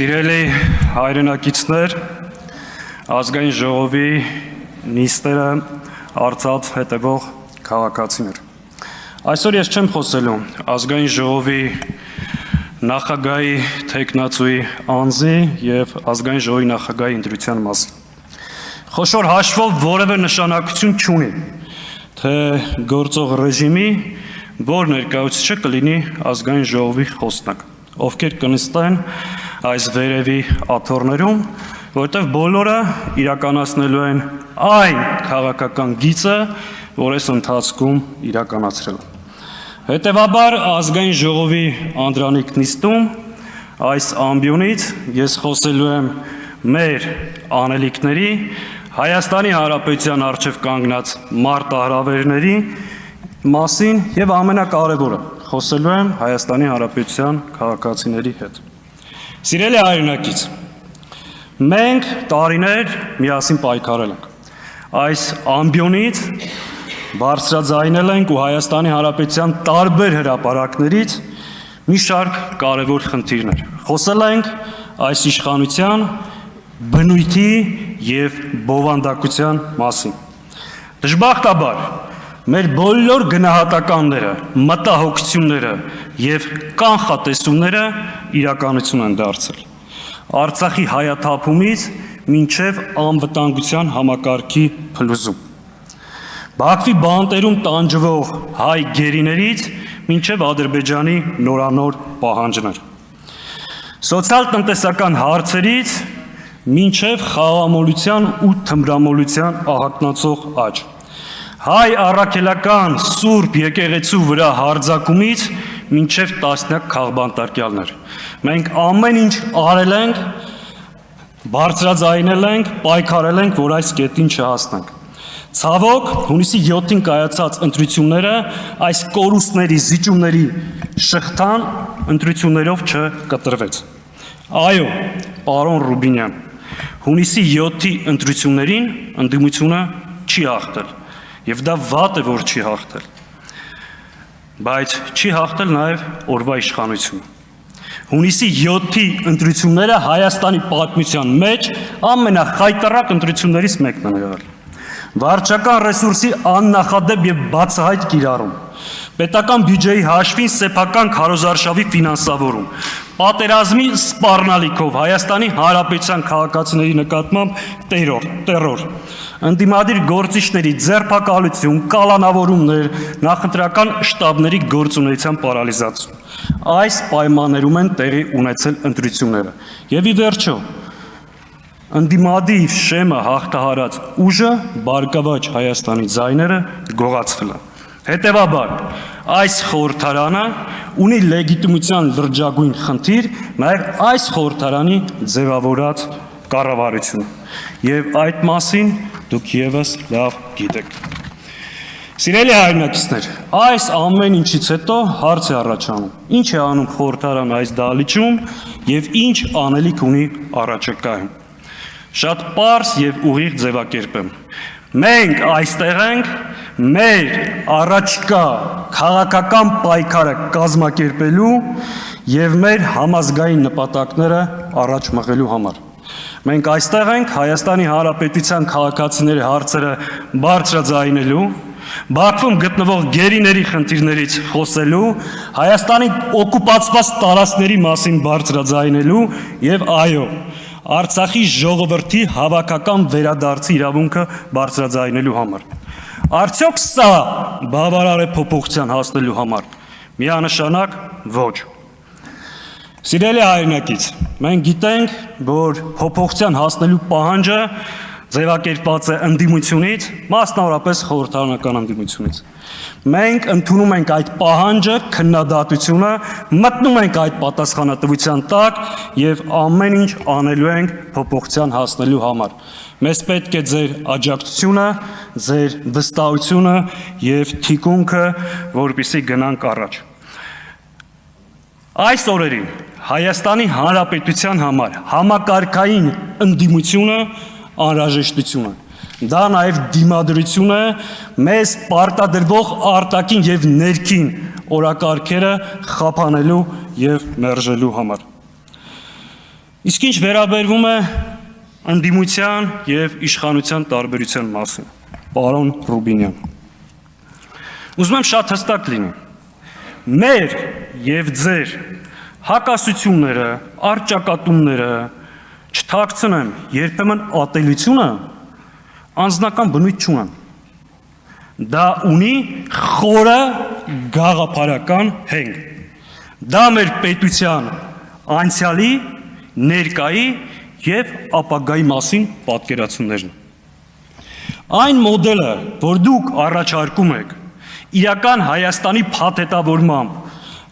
Սիրելի հայրենակիցներ, ազգային ժողովի նիստերը արծած հետևող քաղաքացիներ։ Այսօր ես չեմ խոսելու ազգային ժողովի նախագահի թեկնածուի անձի եւ ազգային ժողովի նախագահի ընտրության մասին։ Խոշոր հաշվով որևէ նշանակություն չունի, թե գործող ռեժիմի որ ներկայացուցիչը կլինի ազգային ժողովի խոսնակ, ովքեր կնստեն այս վերևի աթոռներում, որտեղ բոլորը իրականացնելու են այն քաղաքական գիծը, որ այս ընթացքում իրականացրել են։ Հետևաբար ազգային ժողովի անդրանիկ նիստում այս ամբիոնից ես խոսելու եմ մեր անելիքների, Հայաստանի Հանրապետության առջև կանգնած մարտահրավերների մասին եւ ամենակարևորը խոսելու եմ Հայաստանի Հանրապետության քաղաքացիների հետ։ Սիրելի հայրենակից, մենք տարիներ միասին պայքարել ենք։ Այս ամբիոնից բարձրաձայնել ենք ու Հայաստանի Հանրապետության տարբեր հրապարակներից մի շարք կարևոր խնդիրներ։ Խոսել ենք այս իշխանության բնույթի եւ բովանդակության մասին։ Դժբախտաբար մեր բոլոր գնահատականները, մտահոգությունները եւ կանխատեսումները իրականություն են դարձել։ Արցախի հայաթափումից մինչև անվտանգության համակարգի փլուզում։ Բաքվի բանտերում տանջվող հայ գերիներից մինչև Ադրբեջանի նորանոր պահանջներ։ Սոցիալ-տնտեսական հարցերից մինչև խաղամոլության ու թմրամոլության ահագնացող աճ։ Հայ առաքելական սուրբ եկեղեցու վրա հարձակումից մինչև տասնյակ քաղբանտարկյալներ։ Մենք ամեն ինչ արել ենք, բարձրաձայնել ենք, պայքարել ենք, որ այս կետին չհասնենք։ Ցավոք, հունիսի 7-ին կայացած ընտրությունները այս կորուստների, զիջումների շղթան ընտրություններով չկտրվեց։ Այո, պարոն Ռուբինյան, հունիսի 7-ի ընտրություններին ընդդիմությունը չի հաղթել, եւ դա վատ է, որ չի հաղթել, բայց չի հաղթել նաեւ օրվա իշխանությունը։ Հունիսի 7-ի ընտրությունները Հայաստանի պատմության մեջ ամենախայտառակ ընտրություններից մեկն է եղել։ Վարչական ռեսուրսի աննախադեպ եւ բացահայտ կիրառում, պետական բյուջեի հաշվին սեփական քարոզարշավի ֆինանսավորում, պատերազմի սպառնալիքով Հայաստանի Հանրապետության քաղաքացիների նկատմամբ տերոր, ընդդիմադիր գործիչների ձերբակալություն, կալանավորումներ, նախընտրական շտաբների գործունեության պարալիզացում։ Այս պայմաններում են տեղի ունեցել ընտրությունները։ Եվ ի վերջո, ընդդիմադիր շեմը հաղթահարած ուժը բարգավաճ Հայաստանի ձայները գողացվել են։ Հետևաբար, այս խորհրդարանը ունի լեգիտիմության լրջագույն խնդիր նաև այս խորհրդարանի ձևավորած կառավարությունը։ Եվ այդ մասին դուք եւս լավ գիտեք։ Սիրելի հայրենակիցներ, այս ամեն ինչից հետո հարց է առաջանում. ինչ է անում խորհրդարանը այս դահլիճում եւ ինչ անելիք ունի առաջիկայում։ Շատ պարզ եւ ուղիղ ձևակերպեմ։ Մենք այստեղ ենք մեր առաջիկա քաղաքական պայքարը կազմակերպելու եւ մեր համազգային նպատակները առաջ մղելու համար։ Մենք այստեղ ենք Հայաստանի Հանրապետության քաղաքացիների հարցերը բարձրաձայնելու, Բաքվում գտնվող գերիների խնդիրներից խոսելու, Հայաստանի օկուպացված տարածքների մասին բարձրաձայնելու եւ այո, Արցախի ժողովրդի հավաքական վերադարձի իրավունքը բարձրաձայնելու համար։ Արդյոք սա բավարար է փոփոխության հասնելու համար։ Միանշանակ ոչ։ Սիրելի հայրենակից, մենք գիտենք, որ փոփոխության հասնելու պահանջը ձևակերպված է ընդդիմությունից, մասնավորապես խորհրդարանական ընդդիմությունից։ Մենք ընդունում ենք այդ պահանջը, քննադատությունը, մտնում ենք այդ պատասխանատվության տակ եւ ամեն ինչ անելու ենք փոփոխության հասնելու համար։ Մեզ պետք է ձեր աջակցությունը, ձեր վստահությունը եւ թիկունքը, որպեսզի գնանք առաջ։ Այս օրերին Հայաստանի Հանրապետության համար համակարգային ընդդիմությունը անհրաժեշտություն է։ Դա նաև դիմադրություն է մեզ պարտադրվող արտաքին եւ ներքին օրակարգերը խափանելու եւ մերժելու համար։ Իսկ ինչ վերաբերվում է ընդդիմության եւ իշխանության տարբերության մասին, պարոն Ռուբինյան, ուզում եմ շատ հստակ լինի, մեր եւ ձեր հակասությունները, առճակատումները չթաքցնեմ, երբեմն ատելությունը անձնական բնույթ չունեն, դա ունի խորը գաղափարական հենք, դա մեր պետության անցյալի, ներկայի եւ ապագայի մասին պատկերացումներն։ Այն մոդելը, որ դուք առաջարկում եք իրական Հայաստանի փաթեթավորմամբ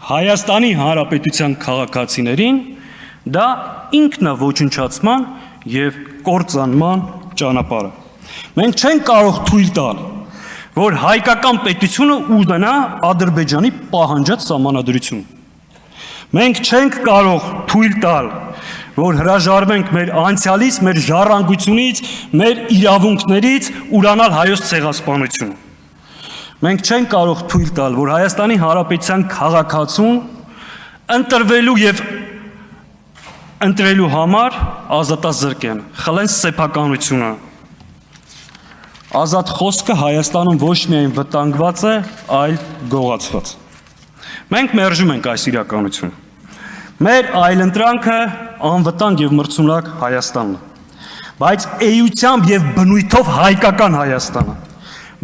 Հայաստանի Հանրապետության քաղաքացիներին, դա ինքնաոչնչացման եւ կործանման ճանապարհ է։ Մենք չենք կարող թույլ տալ, որ հայկական պետությունը ունենա Ադրբեջանի պահանջած սահմանադրություն։ Մենք չենք կարող թույլ տալ, որ հրաժարվենք մեր անցյալից, մեր ժառանգությունից, մեր իրավունքներից ուրանալ հայոց ցեղասպանություն։ Մենք չենք կարող թույլ տալ, որ Հայաստանի Հանրապետության քաղաքացուն ընտրվելու եւ ընտրելու համար ազատազրկեն, խլեն սեփականությունը։ Ազատ խոսքը Հայաստանում ոչ միայն վտանգված է, այլ գողացված։ Մենք մերժում ենք այս իրականությունը։ Մեր այլընտրանքը անվտանգ եւ մրցունակ Հայաստանն է, բայց էությամբ եւ բնույթով հայկական Հայաստանը,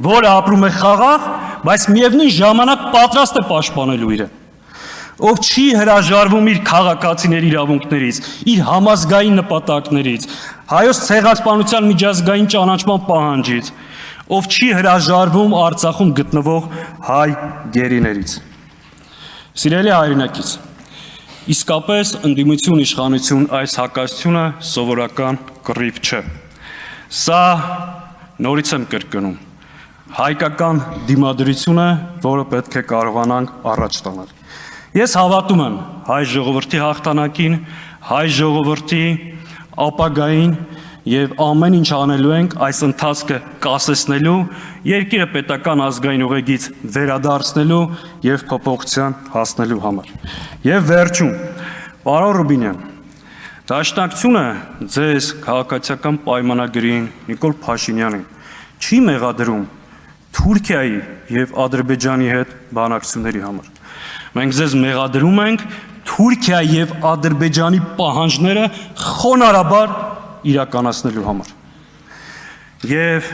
որը ապրում է խաղաղ, բայց միևնույն ժամանակ պատրաստ է պաշտպանելու իրեն, ով չի հրաժարվում իր քաղաքացիների իրավունքներից, իր համազգային նպատակներից, հայոց ցեղասպանության միջազգային ճանաչման պահանջից, ով չի հրաժարվում Արցախում գտնվող հայ գերիներից։ Սիրելի հայրենակից, իսկապես ընդդիմություն իշխանություն այս հակասությունը սովորական կռիվ չէ։ Սա նորից եմ կրկնում, հայկական դիմադրությունը, որը պետք է կարողանանք առաջ տանել։ Ես հավատում եմ հայ ժողովրդի հաղթանակին, հայ ժողովրդի ապագային եւ ամեն ինչ անելու ենք այս ընթացքը կասեցնելու, երկիրը պետական ազգային ուղեգից վերադարձնելու եւ փոփոխության հասնելու համար։ Եվ վերջում, պարոն Ռուբինյան, դաշնակցությունը ձեզ քաղաքացիական պայմանագրին Նիկոլ Փաշինյանին չի մեղադրում Թուրքիայի եւ Ադրբեջանի հետ բանակցությունների համար։ Մենք ձեզ մեղադրում ենք Թուրքիայի եւ Ադրբեջանի պահանջները խոնարհաբար իրականացնելու համար։ Եվ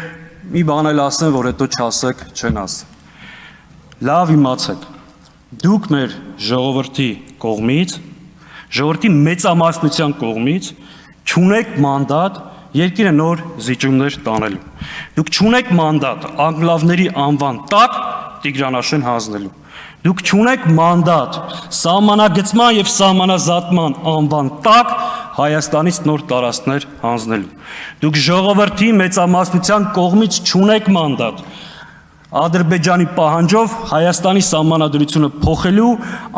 մի բան էլ ասեմ, որ հետո չասեք, չեն ասել։ Լավ իմացեք, դուք մեր ժողովրդի կողմից, ժողովրդի մեծամասնության կողմից չունեք մանդատ երկիրը նոր զիջումներ տանելու։ Դուք չունեք մանդատ անկլավների անվան տակ Տիգրանաշեն հանձնելու։ Դուք չունեք մանդատ սահմանագծման եւ սահմանազատման անվան տակ Հայաստանից նոր տարածքներ հանձնելու։ Դուք ժողովրդի մեծամասնության կողմից չունեք մանդատ Ադրբեջանի պահանջով Հայաստանի սահմանադրությունը փոխելու,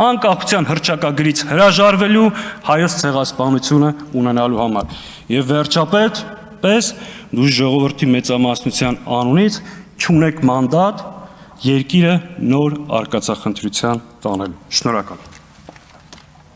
անկախության հռչակագրից հրաժարվելու, հայոց ցեղասպանությունը ունենալու համար։ Եվ վերջապես, դուք ժողովրդի մեծամասնության անունից չունեք մանդատ երկիրը նոր արկածախնդրության տանելու։ Շնորհակալ։